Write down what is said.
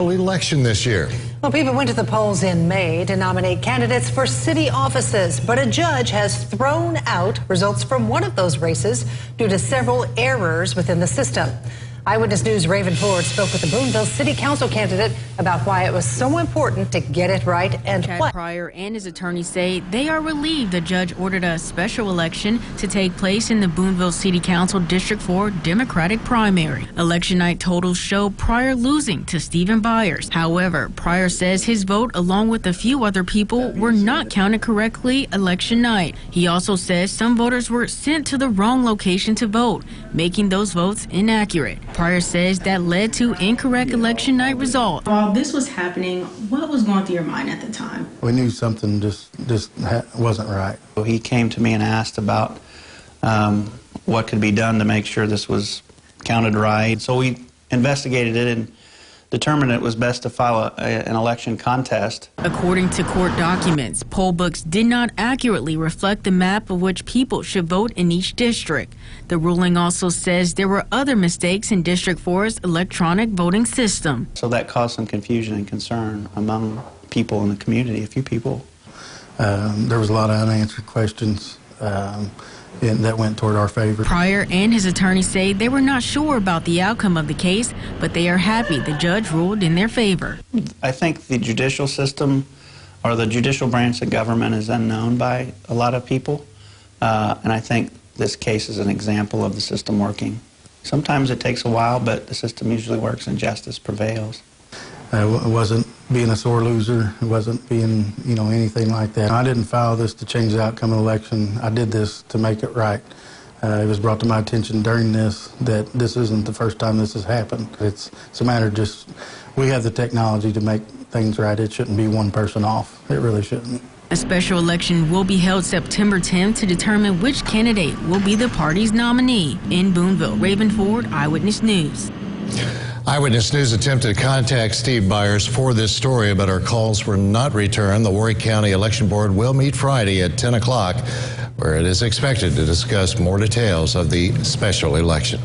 Election this year. Well, people went to the polls in May to nominate candidates for city offices, but a judge has thrown out results from one of those races due to several errors within the system. Eyewitness News' Raven Ford spoke with the Boonville City Council candidate about why it was so important to get it right and Chad Pryor and his attorney say they are relieved the judge ordered a special election to take place in the Boonville City Council District 4 Democratic primary. Election night totals show Pryor losing to Stephen Byers. However, Pryor says his vote, along with a few other people, were not counted correctly election night. He also says some voters were sent to the wrong location to vote, making those votes inaccurate. Pryor says that led to incorrect election night results. While this was happening, what was going through your mind at the time? We knew something just wasn't right. He came to me and asked about what could be done to make sure this was counted right. So we investigated it and determined it was best to file an election contest. According to court documents, poll books did not accurately reflect the map of which people should vote in each district. The ruling also says there were other mistakes in District 4's electronic voting system. So that caused some confusion and concern among people in the community, a few people. There was a lot of unanswered questions that went toward our favor. Pryor and his attorney say they were not sure about the outcome of the case, but they are happy the judge ruled in their favor. I think the judicial system or the judicial branch of government is unknown by a lot of people, and I think this case is an example of the system working. Sometimes it takes a while, but the system usually works and justice prevails. It wasn't being a sore loser. It wasn't being, anything like that. I didn't file this to change the outcome of the election. I did this to make it right. It was brought to my attention during this that this isn't the first time this has happened. It's a matter of just, we have the technology to make things right. It shouldn't be one person off. It really shouldn't. A special election will be held September 10th to determine which candidate will be the party's nominee. In Boonville, Raven Ford, Eyewitness News. Eyewitness News attempted to contact Steve Byers for this story, but our calls were not returned. The Horry County Election Board will meet Friday at 10 o'clock, where it is expected to discuss more details of the special election.